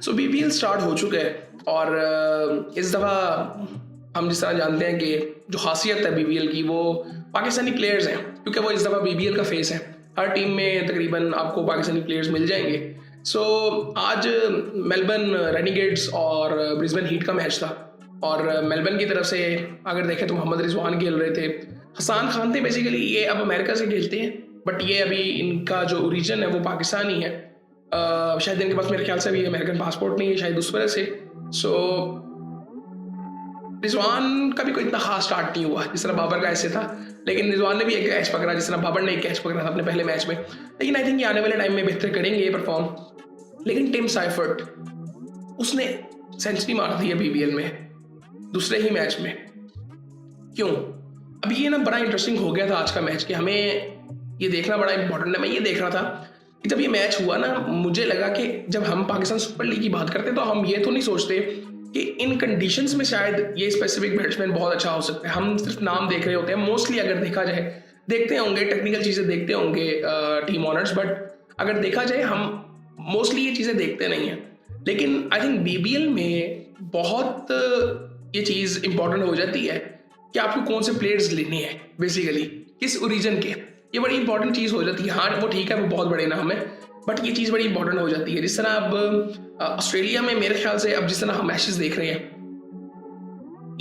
सो BPL start हो चुका है और इस दफ़ा हम जिस तरह जानते हैं कि जो खासियत है बीबीएल की वो पाकिस्तानी प्लेयर्स हैं, क्योंकि वो इस दफ़ा बीबीएल का फेस है। हर टीम में तकरीबन आपको पाकिस्तानी प्लेयर्स मिल जाएंगे। सो आज मेलबर्न रेनिगेट्स और ब्रिस्बेन हीट का मैच था और मेलबर्न की तरफ से अगर देखें तो मोहम्मद रिजवान खेल रहे थे, हसान खान थे। बेसिकली ये अब अमेरिका से खेलते हैं, बट ये अभी इनका जो ओरिजिन है वो पाकिस्तानी है। शायद इनके पास मेरे ख्याल से अभी अमेरिकन पासपोर्ट नहीं है, शायद उस वजह से। सो रिजवान का भी कोई इतना खास स्टार्ट नहीं हुआ जिस तरह बाबर का ऐसे था, लेकिन रिजवान ने भी एक कैच पकड़ा जिस तरह बाबर ने एक कैच पकड़ा था अपने पहले मैच में। लेकिन आई थिंक ये आने वाले टाइम में बेहतर करेंगे ये परफॉर्म। लेकिन टिम साइफर्ट उसने सेंचुरी मार दी है बीबीएल में दूसरे ही मैच में। क्यों? अभी ये ना बड़ा इंटरेस्टिंग हो गया था आज का मैच कि हमें ये देखना बड़ा इंपॉर्टेंट है। मैं ये देख रहा था कि जब ये मैच हुआ ना, मुझे लगा कि जब हम पाकिस्तान सुपर लीग की बात करते हैं तो हम ये तो नहीं सोचते कि इन कंडीशंस में शायद ये स्पेसिफिक बैट्समैन बहुत अच्छा हो सकता है। हम सिर्फ नाम देख रहे होते हैं मोस्टली। अगर देखा जाए, देखते होंगे टेक्निकल चीज़ें, देखते होंगे टीम ऑनर्स, बट अगर देखा जाए हम मोस्टली ये चीज़ें देखते नहीं हैं। लेकिन आई थिंक बीबीएल में बहुत ये चीज़ इंपॉर्टेंट हो जाती है कि आपको कौन से प्लेयर्स लेने हैं, बेसिकली किस ओरिजिन के। ये बड़ी इंपॉर्टेंट चीज़ हो जाती है। हाँ वो ठीक है, वो बहुत बड़े नाम है, बट ये चीज़ बड़ी इंपॉर्टेंट हो जाती है। जिस तरह अब ऑस्ट्रेलिया में मेरे ख्याल से अब जिस तरह हम मैचेस देख रहे हैं,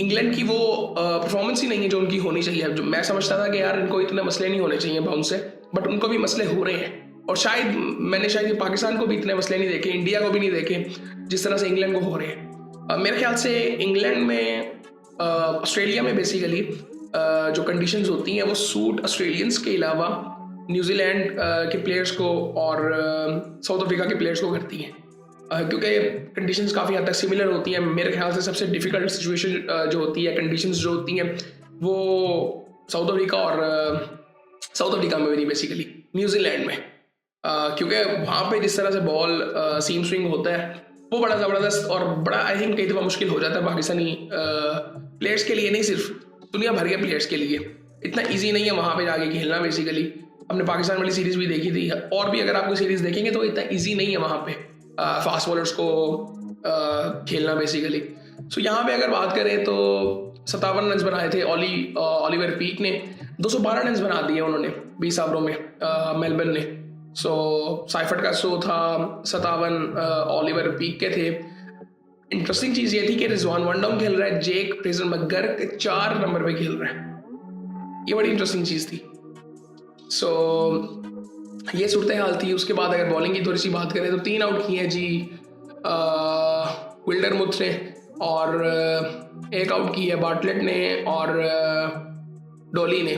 इंग्लैंड की वो परफॉर्मेंस ही नहीं है जो उनकी होनी चाहिए। जो मैं समझता था कि यार इनको इतने मसले नहीं होने चाहिए बाउंस से, बट उनको भी मसले हो रहे हैं। और शायद मैंने पाकिस्तान को भी इतने मसले नहीं देखे, इंडिया को भी नहीं देखे जिस तरह से इंग्लैंड को हो रहे हैं। मेरे ख्याल से इंग्लैंड में, ऑस्ट्रेलिया में बेसिकली जो कंडीशंस होती हैं वो सूट ऑस्ट्रेलियंस के अलावा न्यूजीलैंड के प्लेयर्स को और साउथ अफ्रीका के प्लेयर्स को करती हैं, क्योंकि कंडीशंस काफ़ी हद तक सिमिलर होती हैं। मेरे ख्याल से सबसे डिफ़िकल्ट सिचुएशन जो होती है, कंडीशंस जो होती हैं वो साउथ अफ्रीका और साउथ अफ्रीका में भी नहीं, बेसिकली न्यूजीलैंड में, क्योंकि वहाँ पे जिस तरह से बॉल सीम स्विंग होता है वो बड़ा ज़बरदस्त और बड़ा आई थिंक कई दफ़ा मुश्किल हो जाता है पाकिस्तानी प्लेयर्स के लिए, नहीं सिर्फ दुनिया भर के प्लेयर्स के लिए। इतना ईजी नहीं है वहाँ पे जाके खेलना। बेसिकली हमने पाकिस्तान वाली सीरीज़ भी देखी थी, और भी अगर आपको सीरीज़ देखेंगे तो इतना ईजी नहीं है वहाँ पे फास्ट बॉलर्स को खेलना बेसिकली। सो यहाँ पे अगर बात करें तो 57 रन बनाए थे ओलिवर पीक ने, 212 रन बना दिए उन्होंने 20 ओवरों में मेलबर्न ने। सो साइफर्ट का 100 था, 57 ओलिवर पीक के थे। इंटरेस्टिंग चीज़ ये थी कि रिजवान वन डाउन खेल रहा है, जेक फ्रेजर मैकगर्क 4 नंबर पे खेल रहा है। ये बड़ी इंटरेस्टिंग चीज़ थी। सो ये सूरत हाल थी। उसके बाद अगर बॉलिंग की थोड़ी सी बात करें तो 3 आउट किए जी विल्डरमुथ ने, और 1 आउट की है बार्टलेट ने और डॉली ने।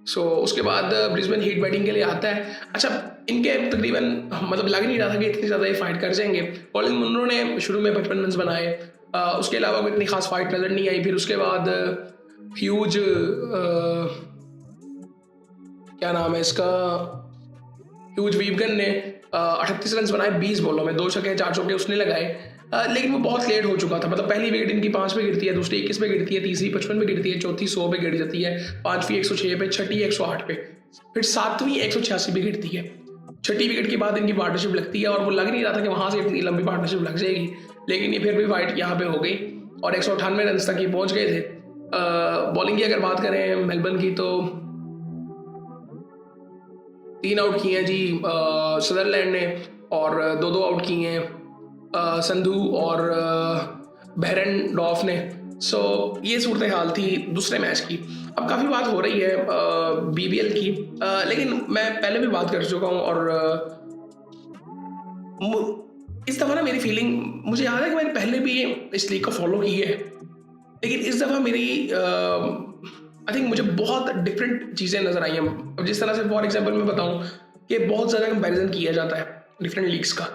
सो उसके बाद ब्रिस्बेन हीट बैटिंग के लिए आता है। अच्छा, इनके तकरीबन मतलब लग नहीं रहा था कि इतनी ज़्यादा ये फाइट कर जाएंगे। कॉलिन मुनरो ने शुरू में 55 रन बनाए, उसके अलावा कोई इतनी खास फाइट नज़र नहीं आई। फिर उसके बाद ह्यूज क्या नाम है इसका, ह्यूज वीवगन ने 38 रन बनाए 20 बॉलों में, 2 छक्के 4 चौके उसने लगाए। लेकिन वो बहुत लेट हो चुका था। मतलब पहली विकेट इनकी 5 पे गिरती है, दूसरी 21 पे गिरती है, तीसरी 55 पे गिरती है, चौथी 100 पे गिर जाती है, 5वीं 106 पे, छठी 108 पे, फिर 7वीं 186 पे गिरती है। छठी विकेट के बाद इनकी पार्टनरशिप लगती है और वो लग नहीं रहा था कि वहाँ से इतनी लंबी पार्टनरशिप लग जाएगी, लेकिन ये फिर भी फाइट यहाँ पे हो गई और 198 रन तक ये पहुँच गए थे। बॉलिंग की अगर बात करें मेलबर्न की तो 3 आउट किए हैं जी सदरलैंड ने, और 2 आउट किए हैं संधू और बहरन डॉफ ने। सो ये सूरत हाल थी दूसरे मैच की। अब काफ़ी बात हो रही है बीबीएल की, लेकिन मैं पहले भी बात कर चुका हूँ और इस दफ़ा ना मेरी फीलिंग, मुझे याद है कि मैंने पहले भी इस लीग को फॉलो की है, लेकिन इस दफ़ा मेरी आई थिंक मुझे बहुत डिफरेंट चीज़ें नज़र आई हैं। अब जिस तरह से फॉर एग्जांपल मैं बताऊं कि बहुत ज़्यादा कंपैरिजन किया जाता है डिफरेंट लीग्स का।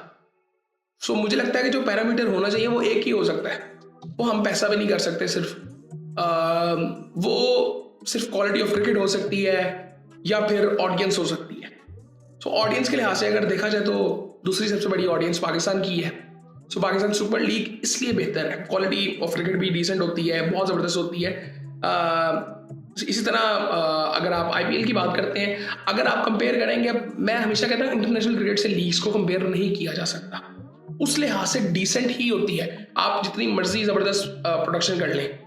सो मुझे लगता है कि जो पैरामीटर होना चाहिए वो एक ही हो सकता है। वो हम पैसा भी नहीं कर सकते सिर्फ, वो सिर्फ क्वालिटी ऑफ क्रिकेट हो सकती है या फिर ऑडियंस हो सकती है। सो ऑडियंस के लिहाज से अगर देखा जाए तो दूसरी सबसे बड़ी ऑडियंस पाकिस्तान की है। सो पाकिस्तान सुपर लीग इसलिए बेहतर है, क्वालिटी ऑफ क्रिकेट भी डिसेंट होती है, बहुत ज़बरदस्त होती है। इसी तरह अगर आप आईपीएल की बात करते हैं, अगर आप कंपेयर करेंगे, मैं हमेशा कहता हूँ इंटरनेशनल क्रिकेट से लीग्स को कंपेयर नहीं किया जा सकता। उस लिहाज से डिसेंट ही होती है। आप जितनी मर्जी ज़बरदस्त प्रोडक्शन कर लें,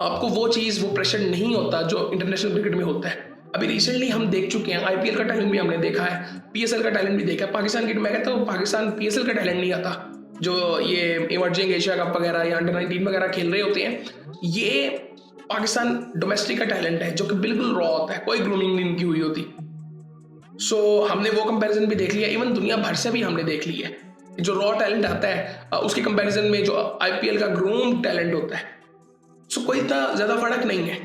आपको वो चीज़, वो प्रेशर नहीं होता जो इंटरनेशनल क्रिकेट में होता है। अभी रिसेंटली हम देख चुके हैं, आईपीएल का टैलेंट भी हमने देखा है, पीएसएल का टैलेंट भी देखा है। पाकिस्तान की, मैं कहता हूँ पाकिस्तान पीएसएल का टैलेंट नहीं आता, जो ये इमर्जिंग एशिया कप वगैरह या अंडर 19 वगैरह खेल रहे होते हैं, ये पाकिस्तान डोमेस्टिक का टैलेंट है जो कि बिल्कुल रॉ होता है, कोई ग्रूमिंग नहीं इनकी हुई होती। सो हमने वो कंपैरिजन भी देख लिया, इवन दुनिया भर से भी हमने देख लिया है। जो रॉ टैलेंट आता है उसके कंपैरिजन में जो आईपीएल का ग्रूम टैलेंट होता है, सो कोई इतना ज़्यादा फर्क नहीं है।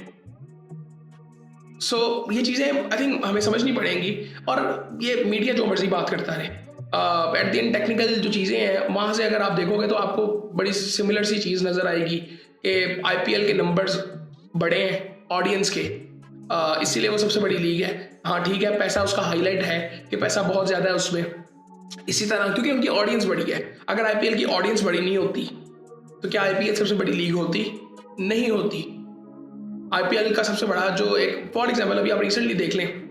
सो ये चीज़ें आई थिंक हमें समझनी पड़ेंगी, और ये मीडिया जो मर्जी बात करता रहे, एट द एंड टेक्निकल जो चीज़ें हैं वहाँ से अगर आप देखोगे तो आपको बड़ी सिमिलर सी चीज़ नज़र आएगी कि आईपीएल के नंबर्स बड़े हैं ऑडियंस के, इसीलिए वो सबसे बड़ी लीग है। हाँ ठीक है, पैसा उसका हाईलाइट है कि पैसा बहुत ज़्यादा है उसमें, इसी तरह क्योंकि उनकी ऑडियंस बड़ी है। अगर आईपीएल की ऑडियंस बड़ी नहीं होती तो क्या आईपीएल सबसे बड़ी लीग होती? नहीं होती। आईपीएल का सबसे बड़ा जो एक फॉर एग्जाम्पल अभी आप रिसेंटली देख लें,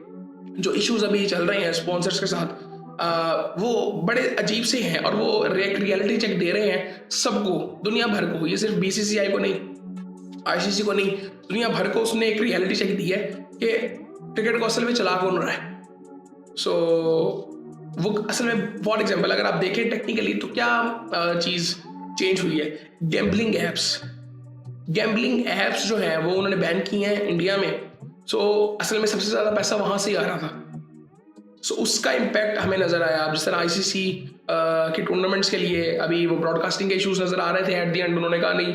जो इश्यूज अभी चल रहे हैं स्पॉन्सर्स के साथ, वो बड़े अजीब से हैं, और वो रियलिटी चेक दे रहे हैं सबको, दुनिया भर को। ये सिर्फ बीसीसीआई को नहीं, आईसीसी को नहीं, दुनिया भर को उसने एक रियलिटी चेक दी है कि क्रिकेट को असल में चला कौन रहा है। सो वो असल में फॉर एग्जाम्पल अगर आप देखें टेक्निकली तो क्या चीज़ चेंज हुई है, गैम्बलिंग एप्स जो है वो उन्होंने बैन की हैं इंडिया में। सो असल में सबसे ज़्यादा पैसा वहाँ से ही आ रहा था। सो उसका इम्पैक्ट हमें नज़र आया। जिस तरह आईसीसी के टूर्नामेंट्स के लिए अभी वो ब्रॉडकास्टिंग के इश्यूज नज़र आ रहे थे, एट दी एंड उन्होंने कहा नहीं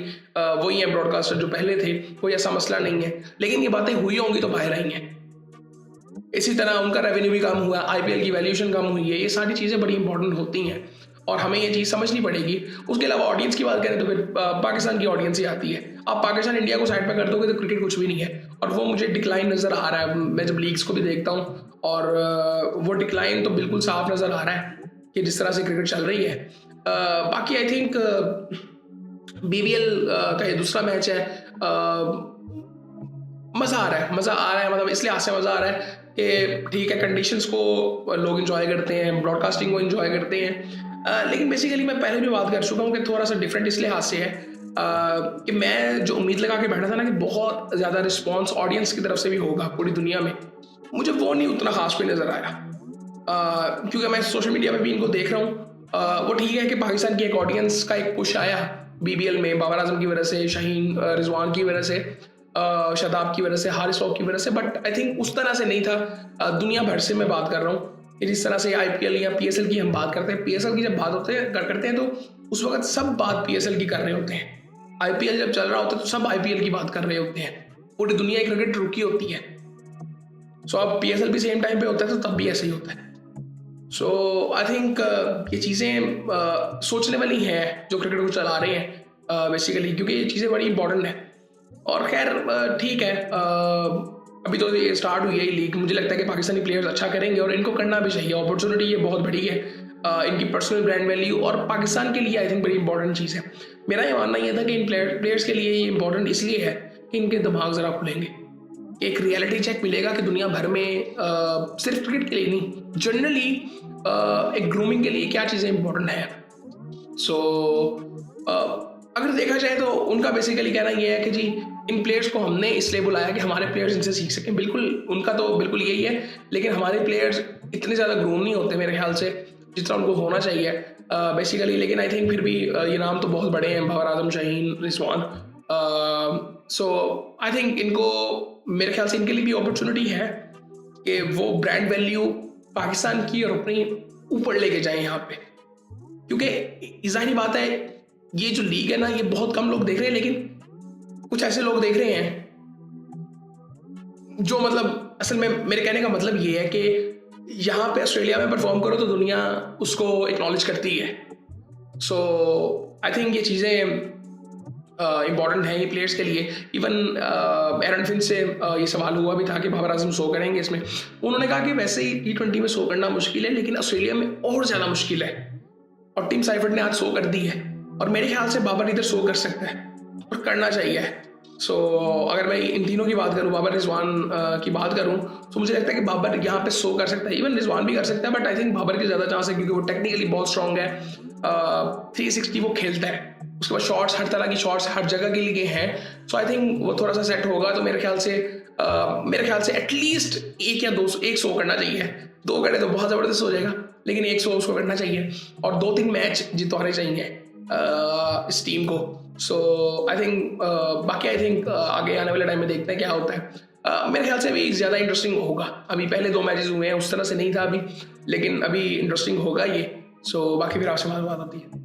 वही है ब्रॉडकास्टर जो पहले थे, कोई ऐसा मसला नहीं है। लेकिन ये बातें हुई होंगी तो बाहर आई हैं। इसी तरह उनका रेवेन्यू भी कम हुआ, आईपीएल की वैल्यूएशन कम हुई है। ये सारी चीज़ें बड़ी इंपॉर्टेंट होती हैं और हमें ये चीज़ समझनी पड़ेगी। उसके अलावा ऑडियंस की बात करें तो फिर पाकिस्तान की ऑडियंस ही आती है। आप पाकिस्तान इंडिया को साइड पर कर दोगे तो क्रिकेट कुछ भी नहीं है, और वो मुझे डिक्लाइन नज़र आ रहा है। मैं जब लीग्स को भी देखता हूँ और वो डिक्लाइन तो बिल्कुल साफ नज़र आ रहा है कि जिस तरह से क्रिकेट चल रही है। बाकी आई थिंक बीबीएल का ये दूसरा मैच है, मज़ा आ रहा है, मतलब इसलिए आज से मज़ा आ रहा है कि ठीक है, कंडीशंस को लोग एंजॉय करते हैं, ब्रॉडकास्टिंग को एंजॉय करते हैं। लेकिन बेसिकली मैं पहले भी बात कर चुका हूँ कि थोड़ा सा डिफरेंट इस लिहाज से है कि मैं जो उम्मीद लगा के बैठा था ना कि बहुत ज़्यादा रिस्पॉन्स ऑडियंस की तरफ से भी होगा पूरी दुनिया में, मुझे वो नहीं उतना खास कोई नज़र आया। क्योंकि मैं सोशल मीडिया में भी इनको देख रहा हूँ। वो ठीक है कि पाकिस्तान की एक ऑडियंस का एक पुश आया बीबीएल में, बाबर आजम की वजह से, शाहीन रिजवान की वजह से, शादाब की वजह से, हारिस रऊफ की वजह से, बट आई थिंक उस तरह से नहीं था। दुनिया भर से मैं बात कर रहा हूँ कि जिस तरह से आईपीएल या पीएसएल की हम बात करते हैं, पीएसएल की जब बात करते हैं तो उस वक्त सब बात पीएसएल की कर रहे होते हैं। आईपीएल जब चल रहा होता है तो सब आईपीएल की बात कर रहे होते हैं। पूरी दुनिया की क्रिकेट रुकी होती है। सो अब पीएसएल भी सेम टाइम पे होता है तो तब भी ऐसे ही होता है। सो आई थिंक ये चीज़ें सोचने वाली हैं जो क्रिकेट को चला रहे हैं बेसिकली, क्योंकि ये चीज़ें बड़ी इंपॉर्टेंट हैं। और खैर ठीक है, अभी तो ये स्टार्ट हुई है लीग, मुझे लगता है कि पाकिस्तानी प्लेयर्स अच्छा करेंगे और इनको करना भी चाहिए। अपॉर्चुनिटी ये बहुत बड़ी है, इनकी पर्सनल ब्रांड वैल्यू और पाकिस्तान के लिए आई थिंक बड़ी इंपॉर्टेंट चीज़ है। मेरा ये मानना ये था कि इन प्लेयर्स के लिए ये इंपॉर्टेंट इसलिए है कि इनके दिमाग ज़रा खुलेंगे, एक रियलिटी चेक मिलेगा कि दुनिया भर में सिर्फ क्रिकेट के लिए नहीं, जनरली एक ग्रूमिंग के लिए क्या चीज़ें इंपॉर्टेंट है। सो अगर देखा जाए तो उनका बेसिकली कहना यह है कि जी इन प्लेयर्स को हमने इसलिए बुलाया कि हमारे प्लेयर्स इनसे सीख सकें। बिल्कुल उनका तो बिल्कुल यही है, लेकिन हमारे प्लेयर्स इतने ज़्यादा ग्रूम नहीं होते मेरे ख्याल से जितना उनको होना चाहिए बेसिकली। लेकिन आई थिंक फिर भी ये नाम तो बहुत बड़े हैं, बाबर आजम, शाहीन, रिजवान। सो आई थिंक इनको मेरे ख्याल से इनके लिए भी अपॉर्चुनिटी है कि वो ब्रांड वैल्यू पाकिस्तान की और अपनी ऊपर लेके जाएं यहाँ पे, क्योंकि ज़ाहिर बात है ये जो लीग है ना, ये बहुत कम लोग देख रहे हैं, लेकिन कुछ ऐसे लोग देख रहे हैं जो मतलब असल में मेरे कहने का मतलब ये है कि यहाँ पे ऑस्ट्रेलिया में परफॉर्म करो तो दुनिया उसको एक्नॉलेज करती है। सो आई थिंक ये चीज़ें इंपॉर्टेंट हैं ये प्लेयर्स के लिए। इवन एरन फिंच से ये सवाल हुआ भी था कि बाबर आजम शो करेंगे इसमें। उन्होंने कहा कि वैसे ही T20 में शो करना मुश्किल है, लेकिन ऑस्ट्रेलिया में और ज़्यादा मुश्किल है, और टीम साइफर्ट ने आज शो कर दी है। और मेरे ख्याल से बाबर इधर शो कर सकता है और करना चाहिए। सो अगर मैं इन तीनों की बात करूं, बाबर रिजवान की बात करूं, तो मुझे लगता है कि बाबर यहाँ पे शो कर सकता है, इवन रिजवान भी कर सकता है, बट आई थिंक बाबर के ज़्यादा चांस है क्योंकि वो टेक्निकली बहुत स्ट्रॉन्ग है। 360 वो खेलता है, उसके बाद शॉट्स, हर तरह की शॉट्स हर जगह के लिए हैं। सो आई थिंक वो थोड़ा सा सेट होगा, तो मेरे ख्याल से एटलीस्ट एक या दो, एक शो करना चाहिए। 2 करे तो बहुत ज़बरदस्त हो जाएगा, लेकिन 1 शो उसको करना चाहिए और 2-3 मैच जितवाने चाहिए इस टीम को। सो आई थिंक बाकी आई थिंक आगे आने वाले टाइम में देखते हैं क्या होता है। मेरे ख्याल से अभी ज़्यादा इंटरेस्टिंग होगा। अभी पहले 2 मैचेस हुए हैं, उस तरह से नहीं था अभी, लेकिन अभी इंटरेस्टिंग होगा ये। सो बाकी फिर आपसे बात होती है।